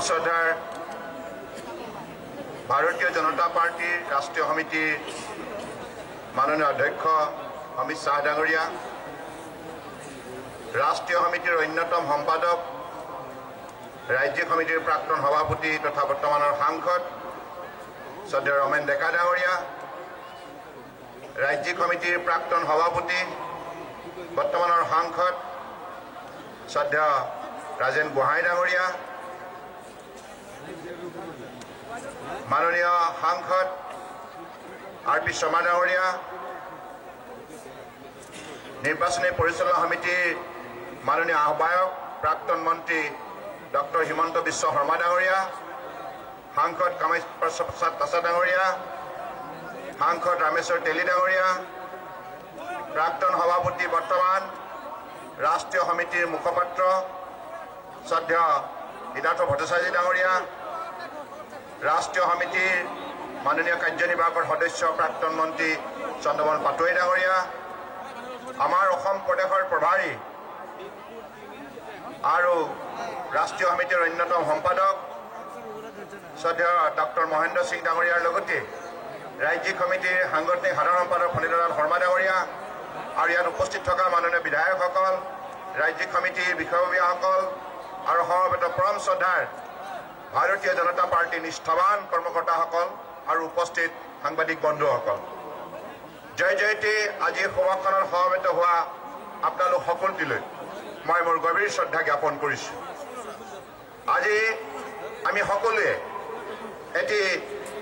শ্ৰদ্ধাৰ ভাৰতীয় জনতা পাৰ্টিৰ ৰাষ্ট্ৰীয় সমিতিৰ মাননীয় অধ্যক্ষ অমিত শ্বাহ ডাঙৰীয়া, ৰাষ্ট্ৰীয় সমিতিৰ অন্যতম সম্পাদক, ৰাজ্যিক সমিতিৰ প্ৰাক্তন সভাপতি তথা বৰ্তমানৰ সাংসদ শ্ৰদ্ধেয় ৰমেন ডেকা ডাঙৰীয়া, ৰাজ্যিক সমিতিৰ প্ৰাক্তন সভাপতি বৰ্তমানৰ সাংসদ শ্ৰদ্ধেয় ৰাজেন গোহাঁই ডাঙৰীয়া, মাননীয় সাংসদ আৰ পি শৰ্মা ডাঙৰীয়া, নিৰ্বাচনী পৰিচালনা সমিতিৰ মাননীয় আহ্বায়ক প্ৰাক্তন মন্ত্ৰী ডক্টৰ হিমন্ত বিশ্ব শৰ্মা ডাঙৰীয়া, সাংসদ কামেশ্বৰ প্ৰসাদ তাছা ডাঙৰীয়া, সাংসদ ৰামেশ্বৰ তেলী ডাঙৰীয়া, প্ৰাক্তন সভাপতি বৰ্তমান ৰাষ্ট্ৰীয় সমিতিৰ মুখপাত্ৰ শ্ৰদ্ধেয় সিদ্ধাৰ্থ ভট্টাচাৰ্য ডাঙৰীয়া, ৰাষ্ট্ৰীয় সমিতিৰ মাননীয় কাৰ্যনিৰ্বাহকৰ সদস্য প্ৰাক্তন মন্ত্ৰী চন্দ্ৰমোহন পাটোৱাৰী ডাঙৰীয়া, আমাৰ অসম প্ৰদেশৰ প্ৰভাৰী আৰু ৰাষ্ট্ৰীয় সমিতিৰ অন্যতম সম্পাদক শ্ৰদ্ধেয় ডক্টৰ মহেন্দ্ৰ সিং ডাঙৰীয়াৰ লগতে ৰাজ্যিক সমিতিৰ সাংগঠনিক সাধাৰণ সম্পাদক ফণীধৰনাথ শৰ্মা ডাঙৰীয়া আৰু ইয়াত উপস্থিত থকা মাননীয় বিধায়কসকল, ৰাজ্যিক সমিতিৰ বিষয়ববীয়াসকল আৰু সমবেত পৰম শ্ৰদ্ধাৰ ভাৰতীয় জনতা পাৰ্টীৰ নিষ্ঠাৱান কৰ্মকৰ্তাসকল আৰু উপস্থিত সাংবাদিক বন্ধুসকল, জয় জয়তে আজি সভাখনত সমবেত হোৱা আপোনালোক সকলোটিলৈ মই মোৰ গভীৰ শ্ৰদ্ধা জ্ঞাপন কৰিছোঁ। আজি আমি সকলোৱে এটি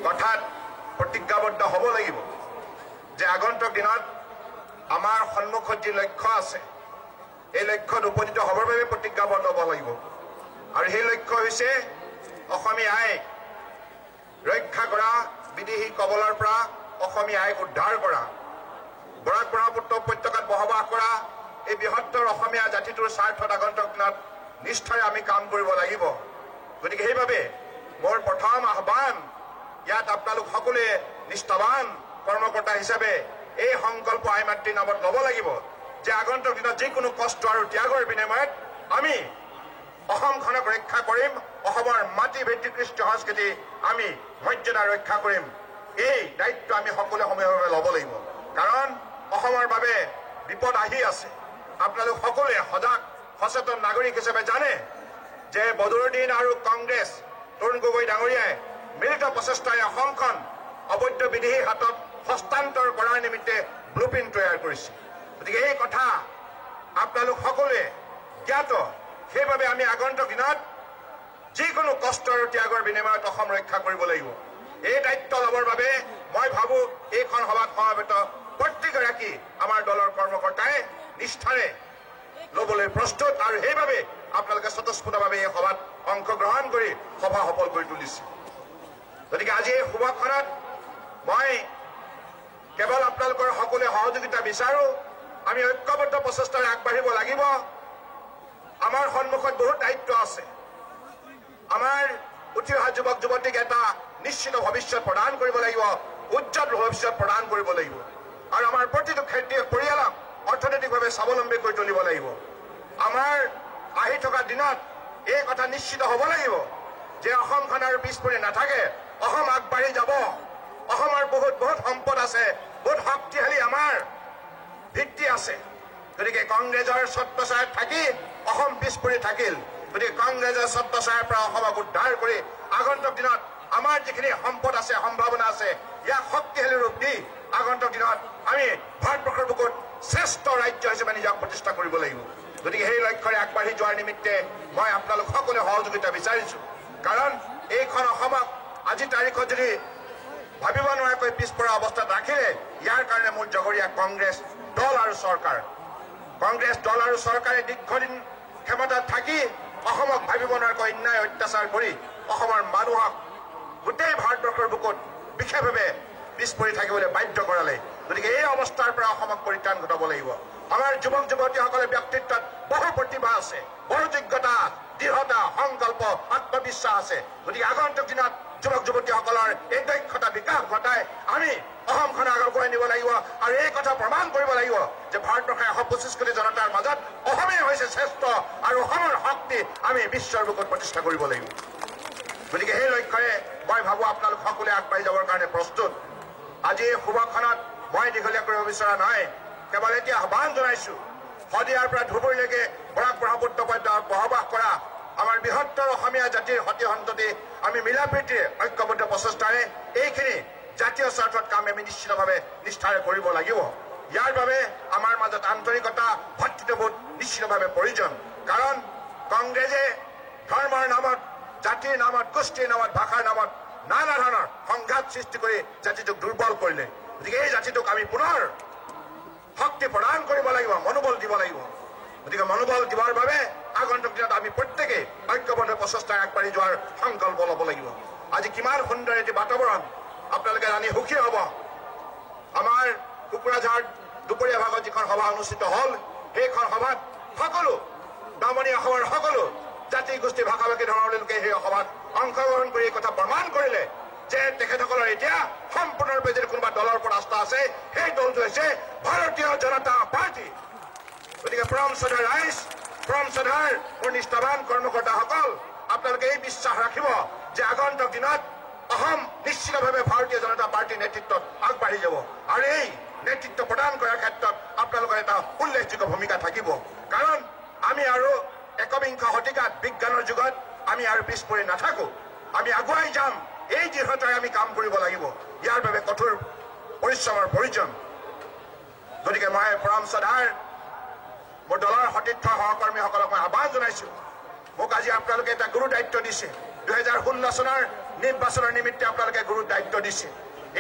কথাত প্ৰতিজ্ঞাবদ্ধ হ'ব লাগিব যে আগন্তুক দিনত আমাৰ সন্মুখত যি লক্ষ্য আছে এই লক্ষ্যত উপনীত হ'বৰ বাবে প্ৰতিজ্ঞাবদ্ধ হ'ব লাগিব আৰু সেই লক্ষ্য হৈছে অসমীয়া আইক ৰক্ষা কৰা, বিদেশী কবলৰ পৰা অসমীয়া আইক উদ্ধাৰ কৰা, বৰাক ব্ৰহ্মপুত্ৰ উপত্যকাত বসবাস কৰা এই বৃহত্তৰ অসমীয়া জাতিটোৰ স্বাৰ্থত আগন্তুক দিনত নিষ্ঠাৰে আমি কাম কৰিব লাগিব। গতিকে সেইবাবে মোৰ প্ৰথম আহ্বান, ইয়াত আপোনালোক সকলোৱে নিষ্ঠাৱান কৰ্মকৰ্তা হিচাপে এই সংকল্প আই মাতৃৰ নামত ল'ব লাগিব যে আগন্তুক দিনত যিকোনো কষ্ট আৰু ত্যাগৰ বিনিময়ত আমি অসমখনক ৰক্ষা কৰিম, অসমৰ মাটি ভিত্তিক কৃষ্টি সংস্কৃতি আমি মৰ্যাদা ৰক্ষা কৰিম। এই দায়িত্ব আমি সকলোৱে সমূহীয়াভাৱে ল'ব লাগিব, কাৰণ অসমৰ বাবে বিপদ আহি আছে। আপোনালোক সকলোৱে সজাগ সচেতন নাগৰিক হিচাপে জানে যে বদৰুদ্দিন আৰু কংগ্ৰেছ তৰুণ গগৈ ডাঙৰীয়াই মিলিত প্ৰচেষ্টাৰে অসমখন অবৈধ বিদেশীৰ হাতত হস্তান্তৰ কৰাৰ নিমিত্তে ব্লুপ্ৰিণ্ট তৈয়াৰ কৰিছে। গতিকে এই কথা আপোনালোক সকলোৱে জ্ঞাত। সেইবাবে আমি আগন্তুক দিনত যিকোনো কষ্ট আৰু ত্যাগৰ বিনিময়ত অসম ৰক্ষা কৰিব লাগিব। এই দায়িত্ব ল'বৰ বাবে মই ভাবোঁ এইখন সভাত সমবেত প্ৰত্যেকগৰাকী আমাৰ দলৰ কৰ্মকৰ্তাই নিষ্ঠাৰে ল'বলৈ প্ৰস্তুত আৰু সেইবাবে আপোনালোকে স্বতঃস্ফূৰ্তভাৱে এই সভাত অংশগ্ৰহণ কৰি সভা সফল কৰি তুলিছে। গতিকে আজি এই সভাখনত মই কেৱল আপোনালোকৰ সকলোৱে সহযোগিতা বিচাৰোঁ। আমি ঐক্যবদ্ধ প্ৰচেষ্টাৰে আগবাঢ়িব লাগিব। আমাৰ সন্মুখত বহুত দায়িত্ব আছে। আমাৰ উঠি অহা যুৱক যুৱতীক এটা নিশ্চিত ভৱিষ্যত প্ৰদান কৰিব লাগিব, উজ্জ্বল ভৱিষ্যত প্ৰদান কৰিব লাগিব আৰু আমাৰ প্ৰতিটো খেতিয়ক পৰিয়ালক অৰ্থনৈতিকভাৱে স্বাৱলম্বী কৰি তুলিব লাগিব। আমাৰ আহি থকা দিনত এই কথা নিশ্চিত হ'ব লাগিব যে অসমখন আৰু পিছ পৰি নাথাকে, অসম আগবাঢ়ি যাব। অসমৰ বহুত সম্পদ আছে, বহুত শক্তিশালী আমাৰ ভিত্তি আছে। গতিকে কংগ্ৰেছৰ ছত্ৰছায়াত থাকি অসম পিছ পৰি থাকিল। গতিকে কংগ্ৰেছৰ ছত্ৰছায়াৰ পৰা অসমক উদ্ধাৰ কৰি আগন্তুক দিনত আমাৰ যিখিনি সম্পদ আছে, সম্ভাৱনা আছে, ইয়াক শক্তিশালী ৰূপ দি আগন্তুক দিনত আমি ভাৰতবৰ্ষৰ বুকুত শ্ৰেষ্ঠ ৰাজ্য হিচাপে নিজক প্ৰতিষ্ঠা কৰিব লাগিব। গতিকে সেই লক্ষ্যৰে আগবাঢ়ি যোৱাৰ নিমিত্তে মই আপোনালোক সকলোৱে সহযোগিতা বিচাৰিছোঁ। কাৰণ এইখন অসমক আজি তাৰিখত যদি ভাবিব নোৱাৰাকৈ পিছপৰা অৱস্থাত ৰাখিলে ইয়াৰ কাৰণে মূল জগৰীয়া কংগ্ৰেছ দল আৰু চৰকাৰ। কংগ্ৰেছ দল আৰু চৰকাৰে দীৰ্ঘদিন ক্ষমতাত থাকি অসমক ভাবিব নোৱাৰাকৈ অন্যায় অত্যাচাৰ কৰি অসমৰ মানুহক গোটেই ভাৰতবৰ্ষৰ বুকুত বিশেষভাৱে পিছ পৰি থাকিবলৈ বাধ্য কৰালে। গতিকে এই অৱস্থাৰ পৰা অসমক পৰিত্ৰাণ ঘটাব লাগিব। আমাৰ যুৱক যুৱতীসকলৰ ব্যক্তিত্বত বহু প্ৰতিভা আছে, বহু যোগ্যতা, দৃঢ়তা, সংকল্প, আত্মবিশ্বাস আছে। গতিকে আগন্তুক দিনত যুৱক যুৱতীসকলৰ এই দক্ষতা বিকাশ ঘটাই আমি অসমখনক আগুৱাই নিব লাগিব আৰু এই কথা প্ৰমাণ কৰিব লাগিব যে ভাৰতবৰ্ষৰ 125 কোটি জনতাৰ মাজত অসমেই হৈছে শ্ৰেষ্ঠ আৰু অসমৰ শক্তি আমি বিশ্বৰ বুকুত প্ৰতিষ্ঠা কৰিব লাগিব। গতিকে সেই লক্ষ্যৰে মই ভাবো আপোনালোক সকলোৱে আগবাঢ়ি যাবৰ কাৰণে প্ৰস্তুত। আজি এই সভাখনত মই দীঘলীয়া কৰিব বিচৰা নাই, কেৱল এতিয়া আহ্বান জনাইছো শদিয়াৰ পৰা ধুবুৰীলৈকে বৰাক ব্ৰহ্মপুত্ৰ পৰ্যায়ত বসবাস কৰা আমাৰ বৃহত্তৰ অসমীয়া জাতিৰ সতি সন্ততি আমি মিলা প্ৰীতিৰে ঐক্যবদ্ধ প্ৰচেষ্টাৰে এইখিনি জাতীয় স্বাৰ্থত কাম আমি নিশ্চিতভাৱে নিষ্ঠাৰে কৰিব লাগিব। ইয়াৰ বাবে আমাৰ মাজত আন্তৰিকতা ভাতৃত্ববোধ নিশ্চিতভাৱে প্ৰয়োজন। কাৰণ কংগ্ৰেছে ধৰ্মৰ নামত, জাতিৰ নামত, গোষ্ঠীৰ নামত, ভাষাৰ নামত নানা ধৰণৰ সংঘাত সৃষ্টি কৰি জাতিটোক দুৰ্বল কৰিলে। গতিকে এই জাতিটোক আমি পুনৰ শক্তি প্ৰদান কৰিব লাগিব, মনোবল দিব লাগিব। গতিকে মনোবল দিবৰ বাবে আগন্তুক দিনত আমি প্ৰত্যেকে ঐক্যবদ্ধ প্ৰচেষ্টাৰে আগবাঢ়ি যোৱাৰ সংকল্প ল'ব লাগিব। আজি কিমান সুন্দৰ এটি বাতাবৰণ আপোনালোকে জানি সুখী হ'ব। আমাৰ কোকৰাঝাৰ দুপৰীয়া ভাগত যিখন সভা অনুষ্ঠিত হ'ল, সেইখন সভাত সকলো নামনি অসমৰ সকলো জাতি গোষ্ঠী ভাষা ভাষী ধৰ্মৰ লোকে সেই সভাত অংশগ্ৰহণ কৰি এই কথা প্ৰমাণ কৰিলে যে তেখেতসকলৰ এতিয়া সম্পূৰ্ণৰূপে যদি কোনোবা দলৰ ওপৰত আস্থা আছে, সেই দলটো হৈছে ভাৰতীয় জনতা পাৰ্টি। গতিকে পৰম শ্ৰদ্ধাৰ ৰাইজ, পৰম শ্ৰদ্ধাৰ মোৰ নিষ্ঠাৱান কৰ্মকৰ্তাসকল, আপোনালোকে এই বিশ্বাস ৰাখিব যে আগন্তুক দিনত অসম নিশ্চিতভাৱে ভাৰতীয় জনতা পাৰ্টীৰ নেতৃত্বত আগবাঢ়ি যাব। আৰু এই নেতৃত্ব প্ৰদান কৰাৰ ক্ষেত্ৰত আপোনালোকৰ এটা উল্লেখযোগ্য ভূমিকা থাকিব। কাৰণ আমি আৰু একবিংশ শতিকাত বিজ্ঞানৰ যুগত আমি আৰু পিছ পৰি নাথাকো, আমি আগুৱাই যাম। এই দৃঢ়তাৰে আমি কাম কৰিব লাগিব। ইয়াৰ বাবে কঠোৰ পৰিশ্ৰমৰ প্ৰয়োজন। গতিকে মই পৰম শ্ৰদ্ধাৰ মোৰ দলৰ সতীৰ্থ সহকৰ্মীসকলক মই আহ্বান জনাইছো, মোক আজি আপোনালোকে এটা গুৰু দায়িত্ব দিছে। 2016 চনৰ নিৰ্বাচনৰ নিমিত্তে আপোনালোকে গুৰু দায়িত্ব দিছে।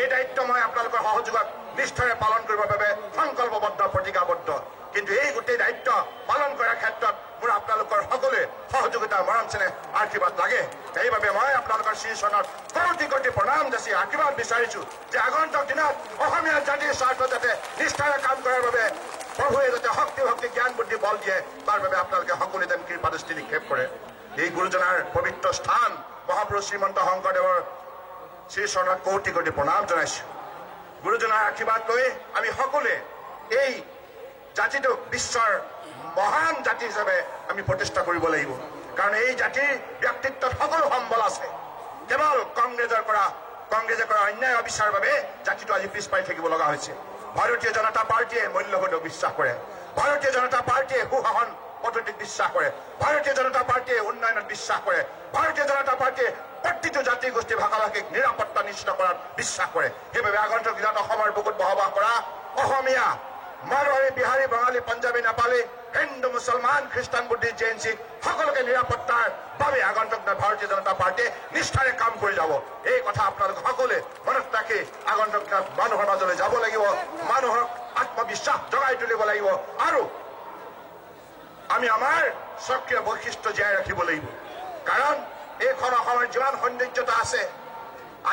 এই দায়িত্ব মই আপোনালোকৰ সহযোগত নিষ্ঠাৰে পালন কৰিবৰ বাবে সংকল্পবদ্ধ, প্ৰতিজ্ঞাবদ্ধ। কিন্তু এই গোটেই দায়িত্ব পালন কৰাৰ ক্ষেত্ৰত মোৰ আপোনালোকৰ সকলোৱে সহযোগিতা, মৰম চেনেহ, আশীৰ্বাদ লাগে। সেইবাবে মই আপোনালোকৰ শ্ৰীচৰণত কোটি কোটি প্ৰণাম যাচি আশীৰ্বাদ বিচাৰিছো যে আগন্তুক দিনত অসমীয়া জাতিৰ স্বাৰ্থ যাতে নিষ্ঠাৰে কাম কৰাৰ বাবে প্ৰভুৱে যাতে শক্তি ভক্তি জ্ঞান বুদ্ধি বল দিয়ে, তাৰ বাবে আপোনালোকে সকলোৱে যেন কৃপাদৃষ্টি নিক্ষেপ কৰে। এই গুৰুজনাৰ পবিত্ৰ স্থান মহাপুৰুষ শ্ৰীমন্ত শংকৰদেৱৰ শ্ৰীচৰণত কোটি কোটি প্ৰণাম জনাইছো। গুৰুজনাৰ আশীৰ্বাদ লৈ আমি সকলোৱে এই জাতিটোক বিশ্বৰ মহান জাতি হিচাপে আমি প্ৰতিষ্ঠা কৰিব লাগিব। কাৰণ এই জাতিৰ ব্যক্তিত্বত সকলো সম্বল আছে। কেৱল কংগ্ৰেছে কৰা অন্যায় অবিচাৰৰ বাবে জাতিটো আজি পিছ পাৰি থাকিব লগা হৈছে। ভাৰতীয় জনতা পাৰ্টীয়ে মূল্যবোধক বিশ্বাস কৰে। ভাৰতীয় জনতা পাৰ্টীয়ে সুশাসন পদ্ধতিত বিশ্বাস কৰে। ভাৰতীয় জনতা পাৰ্টীয়ে উন্নয়নত বিশ্বাস কৰে। ভাৰতীয় জনতা পাৰ্টীয়ে প্ৰতিটো জাতি গোষ্ঠী ভাষা ভাষিক নিৰাপত্তা নিশ্চিত কৰাত বিশ্বাস কৰে। সেইবাবে আগন্তুক দিনত অসমৰ বুকুত বসবাস কৰা অসমীয়া, মাৰোৱাৰী, বিহাৰী, বঙালী, পঞ্জাবী, নেপালী, হিন্দু, মুছলমান, খ্ৰীষ্টান, বুদ্ধিষ্ট, জৈন, শিখ সকলোকে নিৰাপত্তাৰ বাবে আগন্তুক দিনত ভাৰতীয় জনতা পাৰ্টীয়ে নিষ্ঠাৰে কাম কৰি যাব। এই কথা আপোনালোক সকলোৱে মনত ৰাখি আগন্তুক দিনত মানুহৰ মাজলৈ যাব লাগিব, মানুহক আত্মবিশ্বাস জগাই তুলিব লাগিব আৰু আমি আমাৰ স্বকীয় বৈশিষ্ট্য জীয়াই ৰাখিব লাগিব। কাৰণ এইখন অসমৰ যিমান সৌন্দৰ্যতা আছে,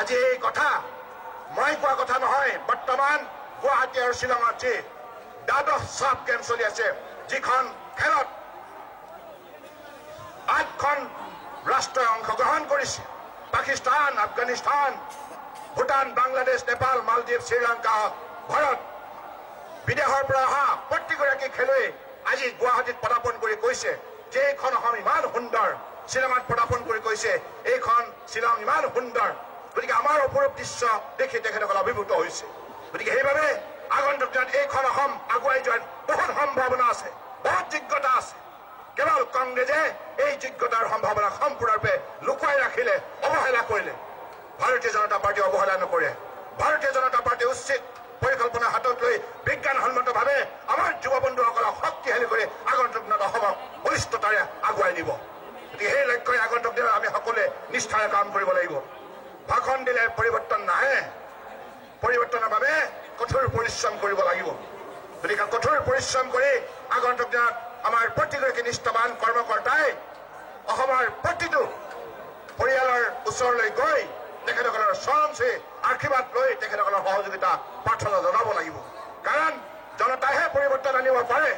আজি এই কথা মই কোৱা কথা নহয়। বৰ্তমান গুৱাহাটী আৰু শ্বিলঙত যি দ্বাদশ চাফ গেম চলি আছে, যিখন খেলত 8খন ৰাষ্ট্ৰই অংশগ্ৰহণ কৰিছে, পাকিস্তান, আফগানিস্তান, ভূটান, বাংলাদেশ, নেপাল, মালদ্বীপ, শ্ৰীলংকা, ভাৰত, বিদেশৰ পৰা অহা প্ৰতিগৰাকী খেলুৱৈ আজি গুৱাহাটীত পদাৰ্পণ কৰি কৈছে যে এইখন অসম ইমান সুন্দৰ। শ্বিলঙত পদাৰ্পণ কৰি কৈছে এইখন শ্বিলং ইমান সুন্দৰ। গতিকে আমাৰ অপৰূপ দৃশ্য দেখি তেখেতসকল অভিভূত হৈছে। গতিকে সেইবাবে আগন্তুক দিনত এইখন অসম আগুৱাই যোৱাৰ বহুত সম্ভাৱনা আছে, বহুত যোগ্যতা আছে। কেৱল কংগ্ৰেছে এই যোগ্যতাৰ সম্ভাৱনা সম্পূৰ্ণৰূপে লুকুৱাই ৰাখিলে, অৱহেলা কৰিলে। ভাৰতীয় জনতা পাৰ্টীয়ে অৱহেলা নকৰে। ভাৰতীয় জনতা পাৰ্টীয়ে উচিত পৰিকল্পনা হাতত লৈ বিজ্ঞানসন্মতভাৱে আমাৰ যুৱ বন্ধুসকলক শক্তিশালী কৰি আগন্তুক দিনত অসমক বলিষ্ঠতাৰে আগুৱাই নিব। গতিকে সেই লক্ষ্যৰে আগন্তুক দিনত আমি সকলোৱে নিষ্ঠাৰে কাম কৰিব লাগিব। ভাষণ দিলে পৰিৱৰ্তন নাহে, পৰিৱৰ্তনৰ বাবে কঠোৰ পৰিশ্ৰম কৰিব লাগিব। গতিকে কঠোৰ পৰিশ্ৰম কৰি আগন্তুক দিনত আমাৰ প্ৰতিগৰাকী নিষ্ঠাৱান কৰ্মকৰ্তাই অসমৰ প্ৰতিটো পৰিয়ালৰ ওচৰলৈ গৈ তেখেতসকলৰ চৰণ চুই আশীৰ্বাদ লৈ তেখেতসকলৰ সহযোগিতা প্ৰাৰ্থনা জনাব লাগিব। কাৰণ জনতাইহে পৰিৱৰ্তন আনিব পাৰে।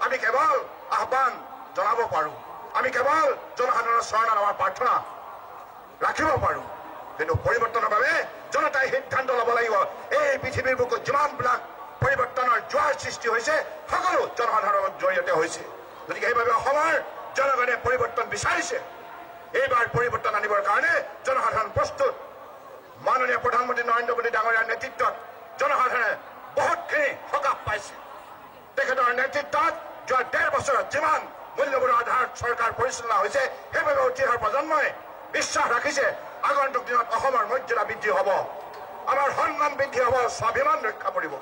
আমি কেৱল আহ্বান জনাব পাৰো, আমি কেৱল জনসাধাৰণৰ চৰণত আমাৰ প্ৰাৰ্থনা ৰাখিব পাৰো। কিন্তু পৰিৱৰ্তনৰ বাবে জনতাই সিদ্ধান্ত ল'ব লাগিব। এই পৃথিৱীৰ বুকুত যিমানবিলাক পৰিৱৰ্তনৰ জোৱাৰ সৃষ্টি হৈছে, সকলো জনসাধাৰণৰ জৰিয়তে হৈছে। গতিকে সেইবাবে অসমৰ জনগণে পৰিৱৰ্তন বিচাৰিছে। এইবাৰ পৰিৱৰ্তন আনিবৰ কাৰণে জনসাধাৰণ প্ৰস্তুত মাননীয় প্ৰধানমন্ত্ৰী নৰেন্দ্ৰ মোদী ডাঙৰীয়াৰ নেতৃত্বত জনসাধাৰণে বহুতখিনি সকাহ পাইছে তেখেতৰ নেতৃত্বত যোৱা 1.5 বছৰত যিমান মূল্যবোধৰ আধাৰত চৰকাৰ পৰিচালনা হৈছে সেইবাবে উঠি অহা প্ৰজন্মই বিশ্বাস ৰাখিছে আগন্তুক দিনত অসমৰ মৰ্যাদা বৃদ্ধি হ'ব আমাৰ সন্মান বৃদ্ধি হ'ব স্বাভিমান ৰক্ষা পৰিব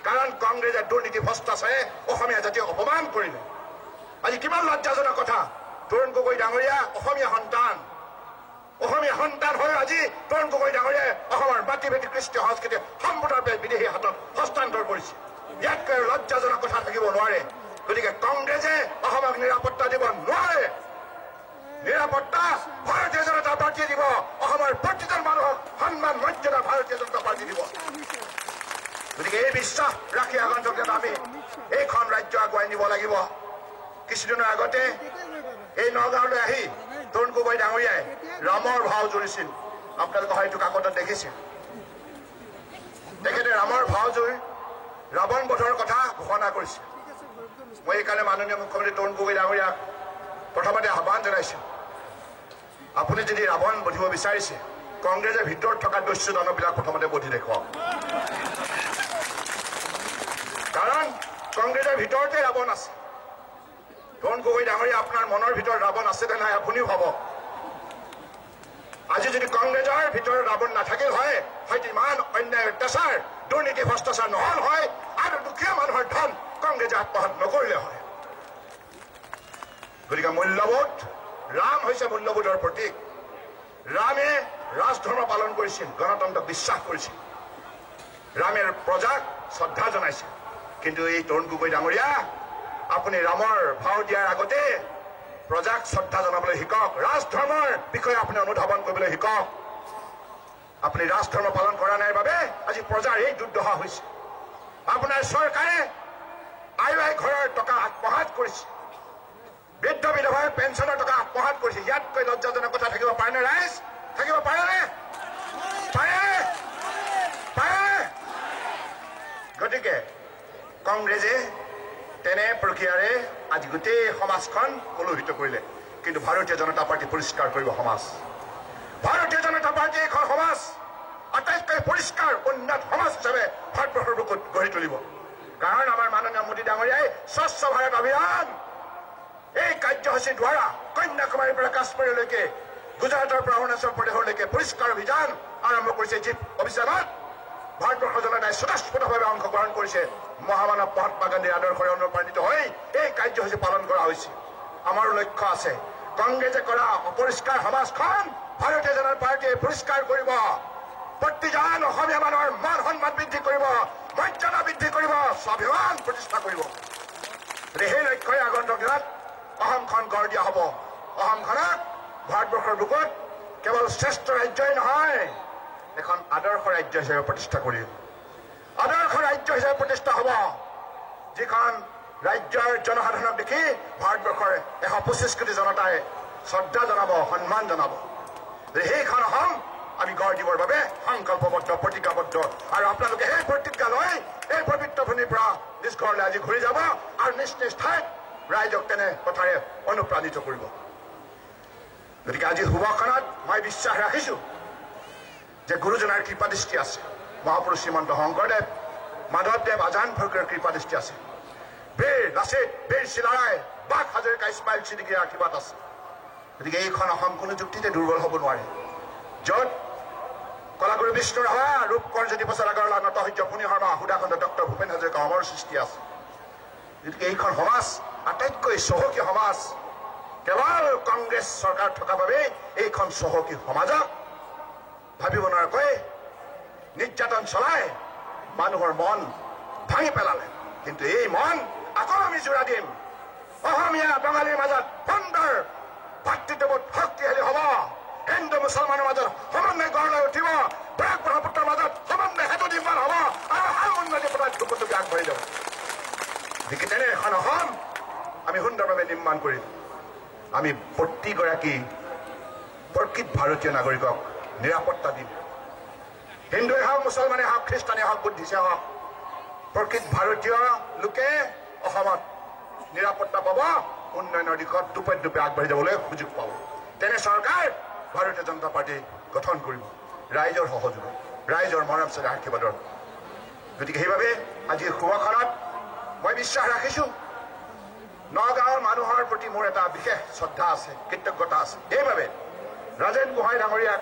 কাৰণ কংগ্ৰেছে দুৰ্নীতি ভ্ৰষ্টাচাৰে অসমীয়া জাতিক অপমান কৰিলে আজি কিমান লজ্জাজনক কথা তৰুণ গগৈ ডাঙৰীয়া অসমীয়া সন্তান হৈ আজি তৰুণ গগৈ ডাঙৰীয়াই অসমৰ মাটি ভেটি কৃষ্টি সংস্কৃতি সম্পূৰ্ণৰূপে বিদেশী হাতত হস্তান্তৰ কৰিছে ইয়াতকৈ লজ্জাজনক কথা থাকিব নোৱাৰে গতিকে কংগ্ৰেছে অসমক নিৰাপত্তা দিব নোৱাৰে নিৰাপত্তা ভাৰতীয় জনতা পাৰ্টীয়ে দিব অসমৰ প্ৰতিজন মানুহক সন্মান মৰ্যাদা ভাৰতীয় জনতা পাৰ্টী দিব গতিকে এই বিশ্বাস ৰাখি আগন্তুক দিনত আমি এইখন ৰাজ্য আগুৱাই নিব লাগিব কিছুদিনৰ আগতে এই নগাঁৱলৈ আহি তৰুণ গগৈ ডাঙৰীয়াই ৰামৰ ভাও জুৰিছিল আপোনালোকে হয়তো কাকতত দেখিছে তেখেতে ৰামৰ ভাও জুৰি ৰাৱণ বধৰ কথা ঘোষণা কৰিছে মই এইকাৰণে মাননীয় মুখ্যমন্ত্ৰী তৰুণ গগৈ ডাঙৰীয়াক প্ৰথমতে আহ্বান জনাইছো আপুনি যদি ৰাৱণ বধিব বিচাৰিছে কংগ্ৰেছৰ ভিতৰত থকা দস্যু দানৱবিলাক প্ৰথমতে বধি দেখুৱাওক কাৰণ কংগ্ৰেছৰ ভিতৰতে ৰাৱণ আছে তৰুণ গগৈ ডাঙৰীয়া আপোনাৰ মনৰ ভিতৰত ৰাৱণ আছে নে নাই আপুনিও ভাবক আজি যদি কংগ্ৰেছৰ ভিতৰত ৰাৱণ নাথাকিল হয় হয়তো ইমান অন্যায় অত্যাচাৰ দুৰ্নীতি ভ্ৰষ্টাচাৰ নহল হয় আৰু দুখীয়া মানুহৰ ধন কংগ্ৰেছে আত্মসাৎ নকৰিলে হয় গতিকে মূল্যবোধ ৰাম হৈছে মূল্যবোধৰ প্ৰতীক ৰামে ৰাজধৰ্ম পালন কৰিছিল গণতন্ত্ৰক বিশ্বাস কৰিছিল ৰামে প্ৰজাক শ্ৰদ্ধা জনাইছিল কিন্তু এই তৰুণ গগৈ ডাঙৰীয়া আপুনি ৰামৰ ভাও দিয়াৰ আগতে প্ৰজাক শ্ৰদ্ধা জনাবলৈ শিকক ৰাজধৰ্মৰ বিষয়ে আপুনি অনুধাৱন কৰিবলৈ শিকক আপুনি ৰাজধৰ্ম পালন কৰা নাই বাবে আজি প্ৰজাৰ এই দুৰ্দশা হৈছে আপোনাৰ চৰকাৰে আই ঘৰৰ টকা আত্মসাৎ কৰিছে বৃদ্ধ বিধৱাৰ পেঞ্চনৰ টকা আত্মসাৎ কৰিছে ইয়াতকৈ লজ্জাজনক কথা থাকিব পাৰেনে ৰাইজ থাকিব পাৰেনে পাৰে গতিকে কংগ্ৰেছে তেনে প্ৰক্ৰিয়াৰে আজি গোটেই সমাজখন কলুষিত কৰিলে কিন্তু ভাৰতীয় জনতা পাৰ্টি পৰিষ্কাৰ কৰিব সমাজ ভাৰতীয় জনতা পাৰ্টি এখন সমাজ আটাইতকৈ পৰিষ্কাৰ উন্নত সমাজ হিচাপে ভাৰতবৰ্ষৰ বুকুত গঢ়ি তুলিব কাৰণ আমাৰ মাননীয় মোদী ডাঙৰীয়াই স্বচ্ছ ভাৰত অভিযান এই কাৰ্যসূচীৰ দ্বাৰা কন্যাকুমাৰীৰ পৰা কাশ্মীৰলৈকে গুজৰাটৰ পৰা অৰুণাচল প্ৰদেশলৈকে পৰিষ্কাৰ অভিযান আৰম্ভ কৰিছে যি অভিযানত ভাৰতবৰ্ষৰ জনতাই স্বতঃস্ফূৰ্তভাৱে অংশগ্ৰহণ কৰিছে মহামানৱ মহাত্মা গান্ধীৰ আদৰ্শৰে অনুপ্ৰাণিত হৈ এই কাৰ্যসূচী পালন কৰা হৈছে আমাৰো লক্ষ্য আছে কংগ্ৰেছে কৰা অপৰিষ্কাৰ সমাজখন ভাৰতীয় জনতা পাৰ্টীয়ে পৰিষ্কাৰ কৰিব প্ৰতিজন অসমীয়া মানুহৰ মান সন্মান বৃদ্ধি কৰিব মৰ্যাদা বৃদ্ধি কৰিব স্বাভিমান প্ৰতিষ্ঠা কৰিব সেই লক্ষ্যৰে আগন্তুক দিনত অসমখন গঢ় দিয়া হ'ব অসমখনক ভাৰতবৰ্ষৰ বুকুত কেৱল শ্ৰেষ্ঠ ৰাজ্যই নহয় এখন আদৰ্শ ৰাজ্য হিচাপে প্ৰতিষ্ঠা কৰিম আদৰ্শ ৰাজ্য হিচাপে প্ৰতিষ্ঠা হ'ব যিখন ৰাজ্যৰ জনসাধাৰণক দেখি ভাৰতবৰ্ষৰ 125 কোটি জনতাই শ্ৰদ্ধা জনাব সন্মান জনাব সেইখন অসম আমি গঢ় দিবৰ বাবে সংকল্পবদ্ধ প্ৰতিজ্ঞাবদ্ধ আৰু আপোনালোকে সেই প্ৰতিজ্ঞা লৈ এই পবিত্ৰ ভূমিৰ পৰা নিজ ঘৰলৈ আজি ঘূৰি যাব আৰু নিজ নিজ ঠাইত ৰাইজক তেনে কথাৰে অনুপ্ৰাণিত কৰিব গতিকে আজি শুভখনত মই বিশ্বাস ৰাখিছো যে গুৰুজনাৰ কৃপাদৃষ্টি আছে মহাপুৰুষ শ্ৰীমন্ত শংকৰদেৱ মাধৱদেৱ আজান ফকীৰৰ কৃপাদৃষ্টি আছে বীৰ লাচিত বীৰ চিলাৰায় বাক হাজৰিকা ইছমাইল ছিদ্দিকীৰ আশীৰ্বাদ আছে গতিকে এইখন অসম কোনো যুক্তিতে দুৰ্বল হ'ব নোৱাৰে য'ত কলাগুৰু বিষ্ণু ৰাভা ৰূপকোঁৱৰ জ্যোতিপ্ৰসাদ আগৰৱালা নটসূৰ্য পুনি শৰ্মা সুধাকান্ত ডক্টৰ ভূপেন হাজৰিকা অমৰ সৃষ্টি আছে গতিকে এইখন সমাজ আটাইতকৈ চহকী সমাজ কেৱল কংগ্ৰেছ চৰকাৰ থকা বাবেই এইখন চহকী সমাজক ভাবিব নোৱাৰাকৈ নিৰ্যাতন চলাই মানুহৰ মন ভাঙি পেলালে কিন্তু এই মন আকৌ আমি জোৰা দিম অসমীয়া বাঙালীৰ মাজত সুন্দৰ ভাতৃত্ববোধ শক্তিশালী হ'ব হিন্দু মুছলমানৰ মাজত সমন্বয় গঢ় লৈ উঠিব বৰাক ব্ৰহ্মপুত্ৰৰ মাজত সমন্বয় হেতু নিৰ্মাণ হ'ব আৰু সমন্বয় পতাত দুপটুকি আগবাঢ়ি যাব গতিকে তেনে এখন অসম আমি সুন্দৰভাৱে নিৰ্মাণ কৰিম আমি প্ৰতিগৰাকী প্ৰকৃত ভাৰতীয় নাগৰিকক নিৰাপত্তা দিম হিন্দুৱে হওক মুছলমানে হওক খ্ৰীষ্টানে হওক বুদ্ধিছে হওক প্ৰকৃত ভাৰতীয় লোকে অসমত নিৰাপত্তা পাব উন্নয়নৰ দিশত দুপে আগবাঢ়ি যাবলৈ সুযোগ পাব তেনে চৰকাৰ ভাৰতীয় জনতা পাৰ্টি গঠন কৰিব ৰাইজৰ সহযোগত ৰাইজৰ মৰম চেনেহ আশীৰ্বাদৰ গতিকে সেইবাবে আজি শুভখনত মই বিশ্বাস ৰাখিছোঁ নগাঁৱৰ মানুহৰ প্ৰতি মোৰ এটা বিশেষ শ্ৰদ্ধা আছে কৃতজ্ঞতা আছে এইবাবে ৰাজেন গোহাঁই ডাঙৰীয়াক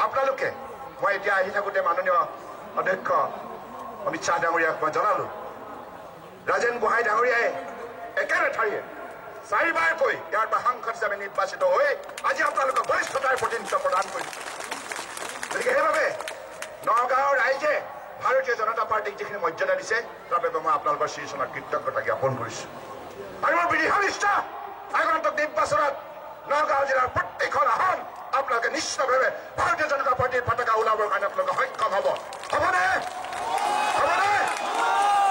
আপোনালোকে মই এতিয়া আহি থাকোঁতে মাননীয় অধ্যক্ষ অমিত শ্বাহ ডাঙৰীয়াক মই জনালোঁ ৰাজেন গোহাঁই ডাঙৰীয়াই একেৰে ঠাইয়ে 4বাৰকৈ ইয়াৰ পৰা সাংসদ হিচাপে নিৰ্বাচিত হৈ আজি আপোনালোকক বৰিষ্ঠতাৰ প্ৰতিনিধিত্ব প্ৰদান কৰিছে গতিকে সেইবাবে নগাঁৱৰ ৰাইজে ভাৰতীয় জনতা পাৰ্টীক যিখিনি মৰ্যাদা দিছে তাৰ বাবে মই আপোনালোকৰ শ্ৰীচনাক কৃতজ্ঞতা জ্ঞাপন কৰিছোঁ আৰু মোৰ বিধিসন্নিষ্ঠ আগন্তুক নিৰ্বাচনত নগাঁও জিলাৰ প্ৰত্যেকখন আসন আপোনালোকে নিশ্চিতভাৱে ভাৰতীয় জনতা পাৰ্টীৰ পতাকা ওলাবৰ কাৰণে আপোনালোকে সক্ষম হ'ব হ'বনে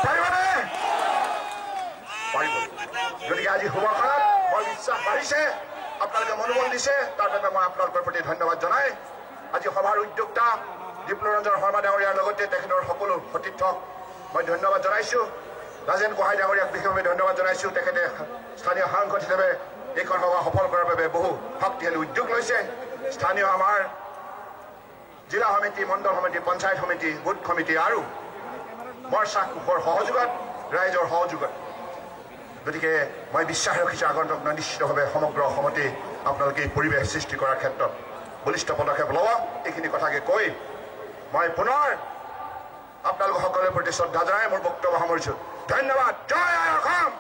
পাৰিবনে পাৰিব গতিকে আজি শুভখনত মই বিশ্বাস বাঢ়িছে আপোনালোকে মনোবল দিছে তাৰ বাবে মই আপোনালোকৰ প্ৰতি ধন্যবাদ জনাই আজি সভাৰ উদ্যোক্তা দীপলৰঞ্জন শৰ্মা ডাঙৰীয়াৰ লগতে তেখেতৰ সকলো সতীৰ্থক মই ধন্যবাদ জনাইছোঁ ৰাজেন গোহাঁই ডাঙৰীয়াক বিশেষভাৱে ধন্যবাদ জনাইছোঁ তেখেতে স্থানীয় সাংসদ হিচাপে এইখন সভা সফল কৰাৰ বাবে বহু শক্তিশালী উদ্যোগ লৈছে স্থানীয় আমাৰ জিলা সমিতি মণ্ডল সমিতি পঞ্চায়ত সমিতি বুথ সমিতি আৰু মৰ্চা কোষৰ সহযোগত ৰাইজৰ সহযোগত গতিকে মই বিশ্বাস ৰাখিছোঁ আগন্তুক নিশ্চিতভাৱে সমগ্ৰ অসমতে আপোনালোকে এই পৰিৱেশ সৃষ্টি কৰাৰ ক্ষেত্ৰত বলিষ্ঠ পদক্ষেপ ল'ব এইখিনি কথাকে কৈ মই পুনৰ আপোনালোক সকলোৰে প্ৰতি শ্ৰদ্ধা জনাই মোৰ বক্তব্য সামৰিছোঁ ধন্যবাদ জয় আই অসম